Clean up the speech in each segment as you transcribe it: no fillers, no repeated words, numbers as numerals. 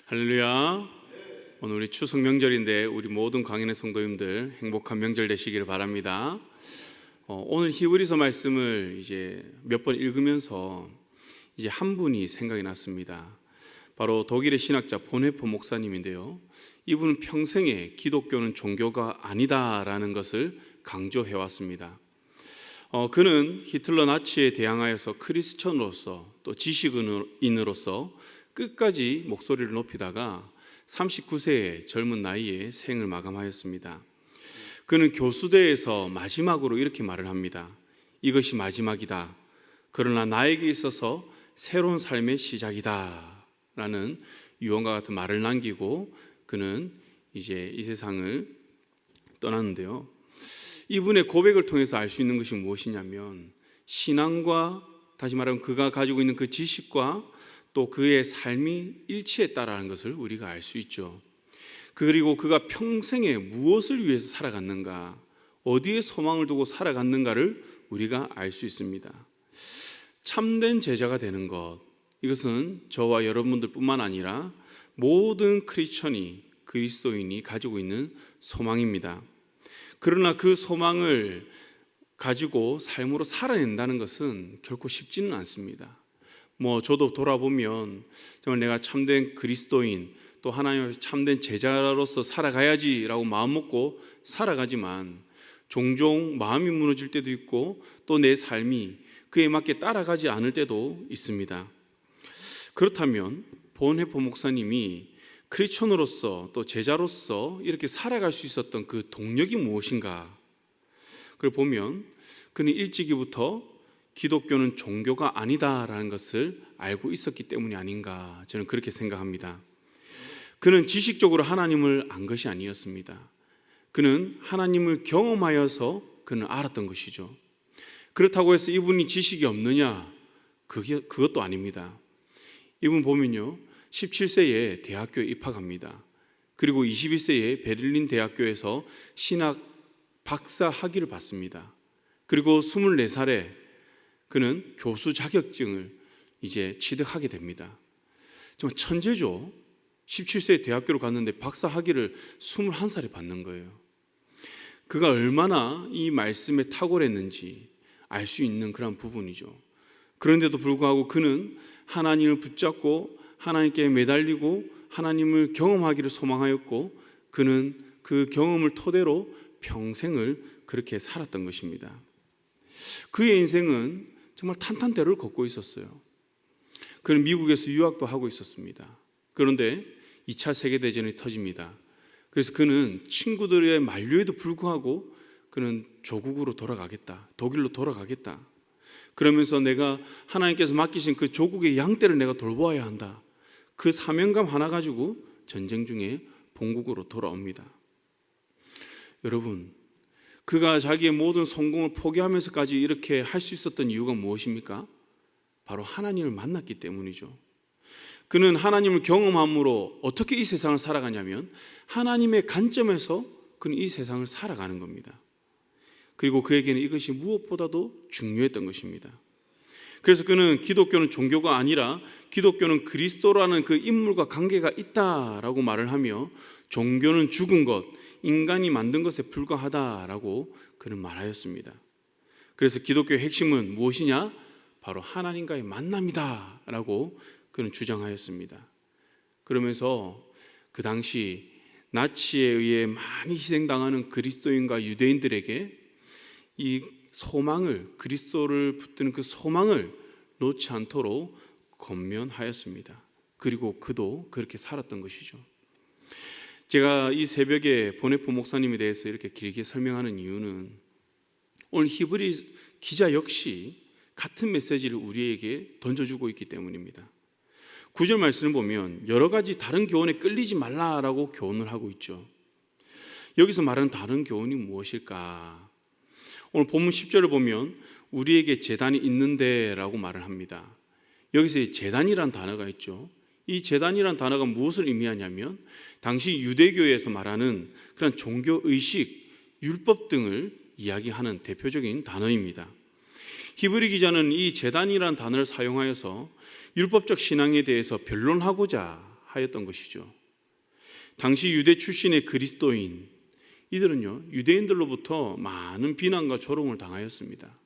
할렐루야. 오늘 우리 추석 명절인데 우리 모든 광인의 성도님들 행복한 명절 되시기를 바랍니다. 오늘 히브리서 말씀을 이제 몇 번 읽으면서 이제 한 분이 생각이 났습니다. 바로 독일의 신학자 본헤퍼 목사님인데요. 이분은 평생에 기독교는 종교가 아니다라는 것을 강조해 왔습니다. 그는 히틀러 나치에 대항하여서 크리스천으로서 또 지식인으로서 끝까지 목소리를 높이다가 39세의 젊은 나이에 생을 마감하였습니다. 그는 교수대에서 마지막으로 이렇게 말을 합니다. 이것이 마지막이다. 그러나 나에게 있어서 새로운 삶의 시작이다. 라는 유언과 같은 말을 남기고 그는 이제 이 세상을 떠났는데요. 이분의 고백을 통해서 알 수 있는 것이 무엇이냐면 신앙과 다시 말하면 그가 가지고 있는 그 지식과 또 그의 삶이 일치했다라는 것을 우리가 알 수 있죠. 그리고 그가 평생에 무엇을 위해서 살아갔는가, 어디에 소망을 두고 살아갔는가를 우리가 알 수 있습니다. 참된 제자가 되는 것, 이것은 저와 여러분들 뿐만 아니라 모든 크리스천이, 그리스도인이 가지고 있는 소망입니다. 그러나 그 소망을 가지고 삶으로 살아낸다는 것은 결코 쉽지는 않습니다. 저도 돌아보면 정말 내가 참된 그리스도인 또 하나님의 참된 제자로서 살아가야지라고 마음먹고 살아가지만 종종 마음이 무너질 때도 있고 또 내 삶이 그에 맞게 따라가지 않을 때도 있습니다. 그렇다면 본헤퍼 목사님이 크리스천으로서 또 제자로서 이렇게 살아갈 수 있었던 그 동력이 무엇인가? 그걸 보면 그는 일찍이부터 기독교는 종교가 아니다라는 것을 알고 있었기 때문이 아닌가 저는 그렇게 생각합니다. 그는 지식적으로 하나님을 안 것이 아니었습니다. 그는 하나님을 경험하여서 그는 알았던 것이죠. 그렇다고 해서 이분이 지식이 없느냐? 그것도 아닙니다. 이분 보면요, 17세에 대학교에 입학합니다. 그리고 21세에 베를린 대학교에서 신학 박사 학위를 받습니다. 그리고 24살에 그는 교수 자격증을 이제 취득하게 됩니다. 정말 천재죠. 17세에 대학교를 갔는데 박사 학위를 21살에 받는 거예요. 그가 얼마나 이 말씀에 탁월했는지 알 수 있는 그런 부분이죠. 그런데도 불구하고 그는 하나님을 붙잡고 하나님께 매달리고 하나님을 경험하기를 소망하였고 그는 그 경험을 토대로 평생을 그렇게 살았던 것입니다. 그의 인생은 정말 탄탄대로를 걷고 있었어요. 그는 미국에서 유학도 하고 있었습니다. 그런데 2차 세계대전이 터집니다. 그래서 그는 친구들의 만류에도 불구하고 그는 조국으로 돌아가겠다, 독일로 돌아가겠다. 그러면서 내가 하나님께서 맡기신 그 조국의 양떼를 내가 돌보아야 한다. 그 사명감 하나 가지고 전쟁 중에 본국으로 돌아옵니다. 여러분, 그가 자기의 모든 성공을 포기하면서까지 이렇게 할 수 있었던 이유가 무엇입니까? 바로 하나님을 만났기 때문이죠. 그는 하나님을 경험함으로 어떻게 이 세상을 살아가냐면 하나님의 관점에서 그는 이 세상을 살아가는 겁니다. 그리고 그에게는 이것이 무엇보다도 중요했던 것입니다. 그래서 그는 기독교는 종교가 아니라 기독교는 그리스도라는 그 인물과 관계가 있다라고 말을 하며 종교는 죽은 것, 인간이 만든 것에 불과하다라고 그는 말하였습니다. 그래서 기독교의 핵심은 무엇이냐? 바로 하나님과의 만남이다 라고 그는 주장하였습니다. 그러면서 그 당시 나치에 의해 많이 희생당하는 그리스도인과 유대인들에게 이 소망을, 그리스도를 붙드는 그 소망을 놓지 않도록 권면하였습니다. 그리고 그도 그렇게 살았던 것이죠. 제가 이 새벽에 본헤퍼 목사님에 대해서 이렇게 길게 설명하는 이유는 오늘 히브리 기자 역시 같은 메시지를 우리에게 던져주고 있기 때문입니다. 9절 말씀을 보면 여러 가지 다른 교훈에 끌리지 말라라고 교훈을 하고 있죠. 여기서 말하는 다른 교훈이 무엇일까? 오늘 본문 10절을 보면 우리에게 제단이 있는데 라고 말을 합니다. 여기서 제단이란 단어가 있죠. 이 제단이란 단어가 무엇을 의미하냐면 당시 유대교에서 말하는 그런 종교의식, 율법 등을 이야기하는 대표적인 단어입니다. 히브리 기자는 이 제단이란 단어를 사용하여서 율법적 신앙에 대해서 변론하고자 하였던 것이죠. 당시 유대 출신의 그리스도인, 이들은요 유대인들로부터 많은 비난과 조롱을 당하였습니다.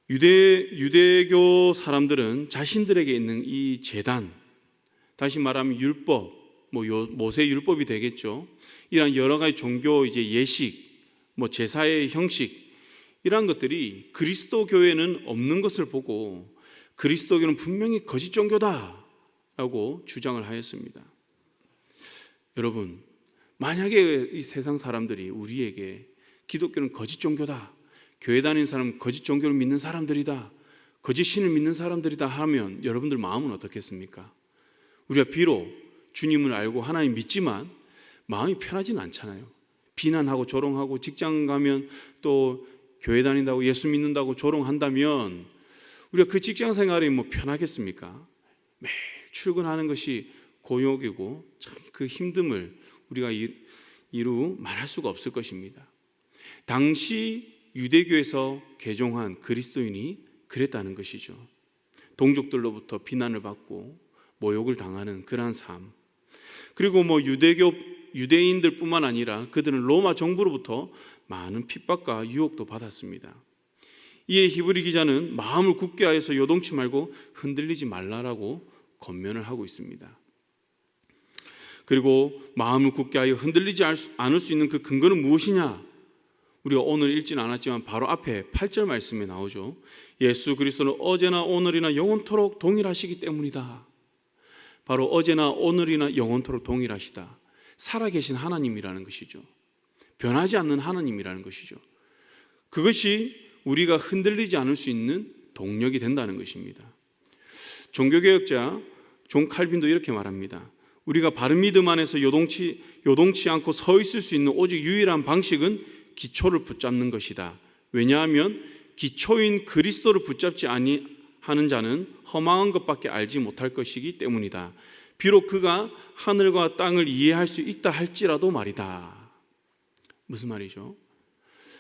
유대교 사람들은 자신들에게 있는 이 제단, 다시 말하면 율법, 모세 율법이 되겠죠. 이런 여러 가지 종교 예식, 제사의 형식, 이러한 것들이 그리스도 교회는 없는 것을 보고 그리스도교는 분명히 거짓 종교다라고 주장을 하였습니다. 여러분, 만약에 이 세상 사람들이 우리에게 기독교는 거짓 종교다, 교회 다니는 사람은 거짓 종교를 믿는 사람들이다, 거짓 신을 믿는 사람들이다 하면 여러분들 마음은 어떻겠습니까? 우리가 비록 주님을 알고 하나님 믿지만 마음이 편하지는 않잖아요. 비난하고 조롱하고, 직장 가면 또 교회 다닌다고 예수 믿는다고 조롱한다면 우리가 그 직장 생활이 편하겠습니까? 매일 출근하는 것이 고역이고 참 그 힘듦을 우리가 이루 말할 수가 없을 것입니다. 당시 유대교에서 개종한 그리스도인이 그랬다는 것이죠. 동족들로부터 비난을 받고 모욕을 당하는 그러한 삶, 그리고 유대인들뿐만 아니라 그들은 로마 정부로부터 많은 핍박과 유혹도 받았습니다. 이에 히브리 기자는 마음을 굳게 하여서 요동치 말고 흔들리지 말라라고 권면을 하고 있습니다. 그리고 마음을 굳게 하여 흔들리지 않을 수 있는 그 근거는 무엇이냐? 우리가 오늘 읽지는 않았지만 바로 앞에 8절 말씀에 나오죠. 예수 그리스도는 어제나 오늘이나 영원토록 동일하시기 때문이다. 바로 어제나 오늘이나 영원토록 동일하시다. 살아계신 하나님이라는 것이죠. 변하지 않는 하나님이라는 것이죠. 그것이 우리가 흔들리지 않을 수 있는 동력이 된다는 것입니다. 종교개혁자 존 칼빈도 이렇게 말합니다. 우리가 바른 믿음 안에서 요동치 않고 서 있을 수 있는 오직 유일한 방식은 기초를 붙잡는 것이다. 왜냐하면 기초인 그리스도를 붙잡지 아니하는 자는 허망한 것밖에 알지 못할 것이기 때문이다. 비록 그가 하늘과 땅을 이해할 수 있다 할지라도 말이다. 무슨 말이죠?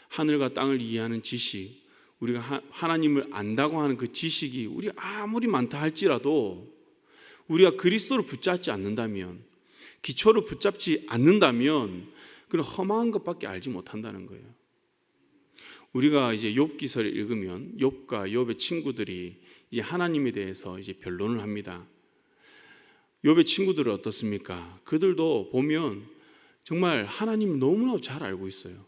하늘과 땅을 이해하는 지식, 우리가 하나님을 안다고 하는 그 지식이 우리가 아무리 많다 할지라도 우리가 그리스도를 붙잡지 않는다면, 기초를 붙잡지 않는다면 그런 허망한 것밖에 알지 못한다는 거예요. 우리가 이제 욥기서를 읽으면 욥과 욥의 친구들이 이제 하나님에 대해서 이제 변론을 합니다. 욥의 친구들은 어떻습니까? 그들도 보면 정말 하나님 너무나 잘 알고 있어요.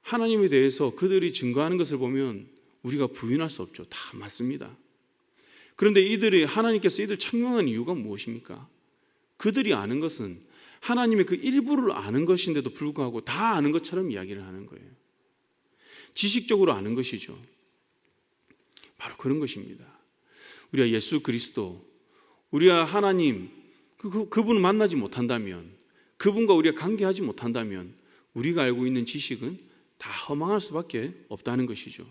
하나님에 대해서 그들이 증거하는 것을 보면 우리가 부인할 수 없죠. 다 맞습니다. 그런데 하나님께서 이들 책망한 이유가 무엇입니까? 그들이 아는 것은 하나님의 그 일부를 아는 것인데도 불구하고 다 아는 것처럼 이야기를 하는 거예요. 지식적으로 아는 것이죠. 바로 그런 것입니다. 우리가 예수 그리스도, 우리가 하나님 그분을 만나지 못한다면, 그분과 우리가 관계하지 못한다면 우리가 알고 있는 지식은 다 허망할 수밖에 없다는 것이죠.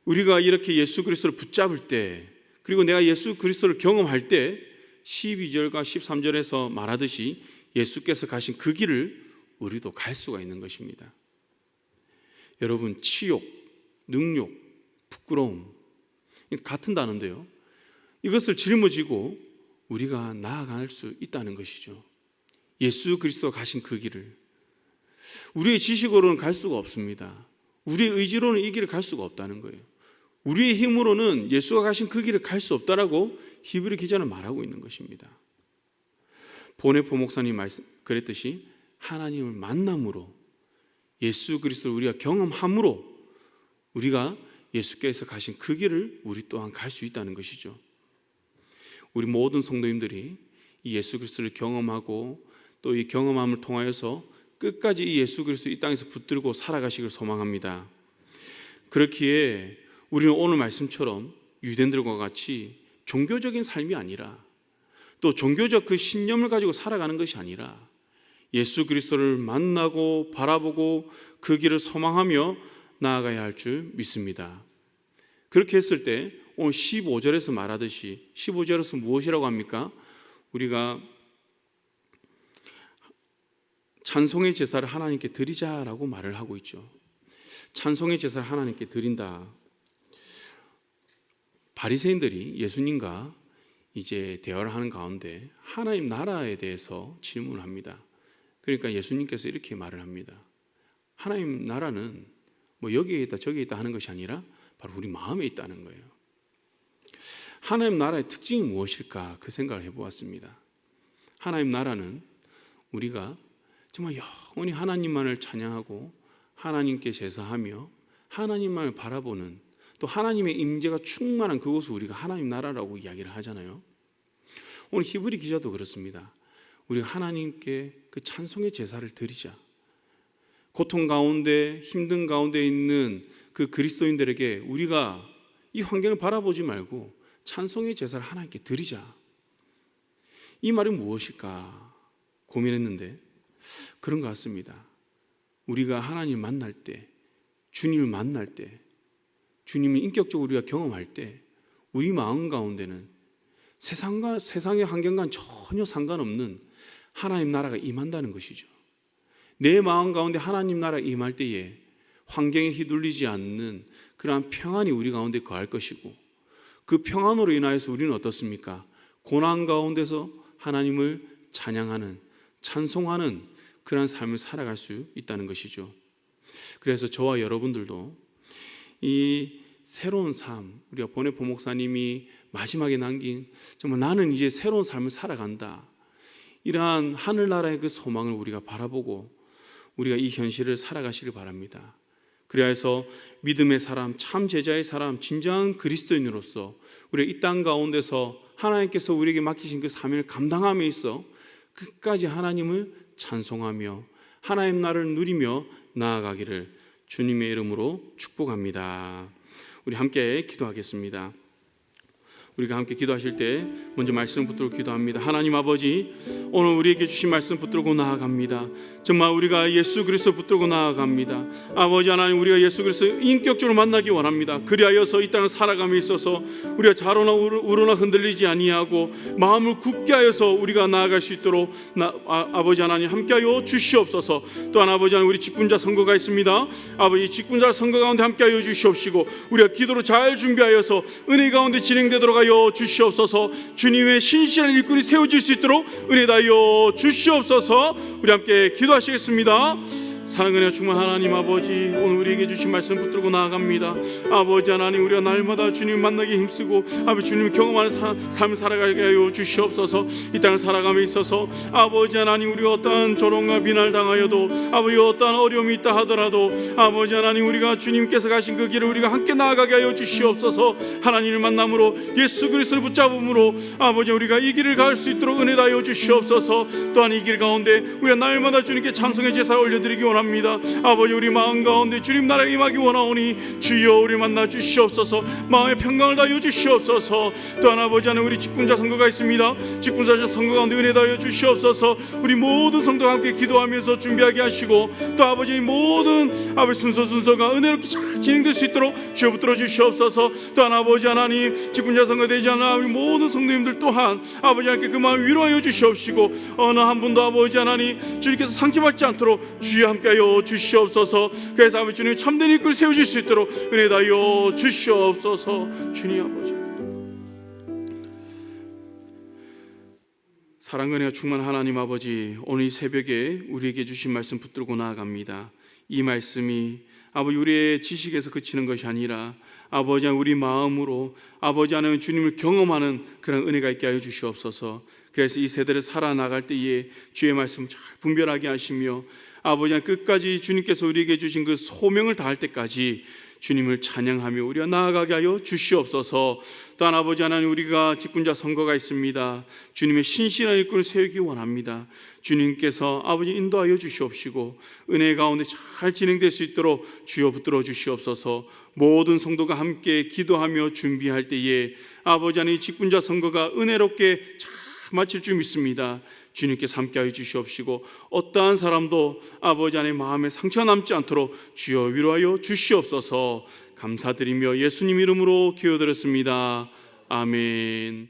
우리가 이렇게 예수 그리스도를 붙잡을 때, 그리고 내가 예수 그리스도를 경험할 때 12절과 13절에서 말하듯이 예수께서 가신 그 길을 우리도 갈 수가 있는 것입니다. 여러분, 치욕, 능욕, 부끄러움 같은 단어인데요, 이것을 짊어지고 우리가 나아갈 수 있다는 것이죠. 예수 그리스도가 가신 그 길을 우리의 지식으로는 갈 수가 없습니다. 우리의 의지로는 이 길을 갈 수가 없다는 거예요. 우리의 힘으로는 예수가 가신 그 길을 갈 수 없다라고 히브리 기자는 말하고 있는 것입니다. 보네포 목사님 그랬듯이 하나님을 만남으로, 예수 그리스도를 우리가 경험함으로 우리가 예수께서 가신 그 길을 우리 또한 갈 수 있다는 것이죠. 우리 모든 성도님들이 이 예수 그리스도를 경험하고 또 이 경험함을 통하여서 끝까지 이 예수 그리스도 이 땅에서 붙들고 살아가시길 소망합니다. 그렇기에 우리는 오늘 말씀처럼 유대인들과 같이 종교적인 삶이 아니라, 또 종교적 그 신념을 가지고 살아가는 것이 아니라 예수 그리스도를 만나고 바라보고 그 길을 소망하며 나아가야 할 줄 믿습니다. 그렇게 했을 때 오늘 15절에서 말하듯이, 15절에서 무엇이라고 합니까? 우리가 찬송의 제사를 하나님께 드리자라고 말을 하고 있죠. 찬송의 제사를 하나님께 드린다. 바리새인들이 예수님과 이제 대화를 하는 가운데 하나님 나라에 대해서 질문을 합니다. 그러니까 예수님께서 이렇게 말을 합니다. 하나님 나라는 뭐 여기에 있다 저기에 있다 하는 것이 아니라 바로 우리 마음에 있다는 거예요. 하나님 나라의 특징이 무엇일까 그 생각을 해보았습니다. 하나님 나라는 우리가 정말 영원히 하나님만을 찬양하고 하나님께 제사하며 하나님만을 바라보는, 또 하나님의 임재가 충만한 그곳을 우리가 하나님 나라라고 이야기를 하잖아요. 오늘 히브리 기자도 그렇습니다. 우리가 하나님께 그 찬송의 제사를 드리자. 고통 가운데 힘든 가운데 있는 그 그리스도인들에게 우리가 이 환경을 바라보지 말고 찬송의 제사를 하나님께 드리자. 이 말이 무엇일까 고민했는데 그런 것 같습니다. 우리가 하나님을 만날 때, 주님을 만날 때, 주님을 인격적으로 우리가 경험할 때 우리 마음 가운데는 세상의 환경과는 전혀 상관없는 하나님 나라가 임한다는 것이죠. 내 마음 가운데 하나님 나라가 임할 때에 환경에 휘둘리지 않는 그러한 평안이 우리 가운데 거할 것이고, 그 평안으로 인하여서 우리는 어떻습니까? 고난 가운데서 하나님을 찬양하는, 찬송하는 그러한 삶을 살아갈 수 있다는 것이죠. 그래서 저와 여러분들도 이 새로운 삶, 우리가 보네포 목사님이 마지막에 남긴 정말 나는 이제 새로운 삶을 살아간다, 이러한 하늘나라의 그 소망을 우리가 바라보고 우리가 이 현실을 살아가시길 바랍니다. 그래서 믿음의 사람, 참 제자의 사람, 진정한 그리스도인으로서 우리가 이 땅 가운데서 하나님께서 우리에게 맡기신 그 사명을 감당함에 있어 끝까지 하나님을 찬송하며 하나님 나라를 누리며 나아가기를 주님의 이름으로 축복합니다. 우리 함께 기도하겠습니다. 우리가 함께 기도하실 때 먼저 말씀 붙들고 기도합니다. 하나님 아버지, 오늘 우리에게 주신 말씀 붙들고 나아갑니다. 정말 우리가 예수 그리스도 붙들고 나아갑니다. 아버지 하나님, 우리가 예수 그리스도 인격적으로 만나기 원합니다. 그리하여서 이 땅을 살아감에 있어서 우리가 좌로나 우로나 흔들리지 아니하고 마음을 굳게 하여서 우리가 나아갈 수 있도록 아버지 하나님 함께하여 주시옵소서. 또한 아버지 하나님, 우리 직분자 선거가 있습니다. 아버지, 직분자 선거 가운데 함께하여 주시옵시고 우리가 기도로 잘 준비하여서 은혜 가운데 진행되도록 하여 주시옵소서. 주님의 신실한 일꾼이 세워질 수 있도록 은혜 다하여 주시옵소서. 우리 함께 기도하시겠습니다. 사랑하는 충만 하나님 아버지, 오늘 우리에게 주신 말씀 붙들고 나아갑니다. 아버지 하나님, 우리가 날마다 주님 만나기 힘쓰고 아버지 주님 경험하는 삶을 살아가게 하여 주시옵소서. 이 땅을 살아감에 있어서 아버지 하나님, 우리가 어떠한 조롱과 비난을 당하여도 아버지 어떠한 어려움이 있다 하더라도 아버지 하나님, 우리가 주님께서 가신 그 길을 우리가 함께 나아가게 하여 주시옵소서. 하나님을 만남으로 예수 그리스도를 붙잡음으로 아버지 우리가 이 길을 갈 수 있도록 은혜 다하여 주시옵소서. 또한 이 길 가운데 우리가 날마다 주님께 찬송의 제사를 올려드리기 원합니다. 아버지, 우리 마음 가운데 주님 나라에 임하기 원하오니 주여 우리 만나 주시옵소서. 마음의 평강을 다하여 주시옵소서. 또한 아버지 하나님, 우리 직분자 선거가 있습니다. 직분자 선거 가운데 은혜 다하여 주시옵소서. 우리 모든 성도가 함께 기도하면서 준비하게 하시고 또 아버지 모든 아버지 순서가 은혜롭게 잘 진행될 수 있도록 주여 붙들어 주시옵소서. 또한 아버지 하나님, 직분자 선거 되지 않아 우리 모든 성도님들 또한 아버지 하나님께 그 마음 위로하여 주시옵시고 어느 한 분도 아버지 하나님 주님께서 상처받지 않도록 주여 함께 하여 주시옵소서. 그래서 아버지 주님 참된 일꾼을 세우실 수 있도록 은혜 다하여 주시옵소서. 주님 아버지, 사랑과 은혜가 충만한 하나님 아버지, 오늘 이 새벽에 우리에게 주신 말씀 붙들고 나아갑니다. 이 말씀이 아버지 우리의 지식에서 그치는 것이 아니라 아버지 우리 마음으로 아버지 하나님 주님을 경험하는 그런 은혜가 있게 하여 주시옵소서. 그래서 이 세대를 살아나갈 때에 주의 말씀 잘 분별하게 하시며 아버지 하나님 끝까지 주님께서 우리에게 주신 그 소명을 다할 때까지 주님을 찬양하며 우리가 나아가게 하여 주시옵소서. 또한 아버지 하나님, 우리가 직분자 선거가 있습니다. 주님의 신실한 일꾼을 세우기 원합니다. 주님께서 아버지 인도하여 주시옵시고 은혜 가운데 잘 진행될 수 있도록 주여 붙들어 주시옵소서. 모든 성도가 함께 기도하며 준비할 때에 아버지 하나님, 직분자 선거가 은혜롭게 잘 마칠 줄 믿습니다. 주님께서 함께하여 주시옵시고 어떠한 사람도 아버지 하나님 마음에 상처 남지 않도록 주여 위로하여 주시옵소서. 감사드리며 예수님 이름으로 기도드렸습니다. 아멘.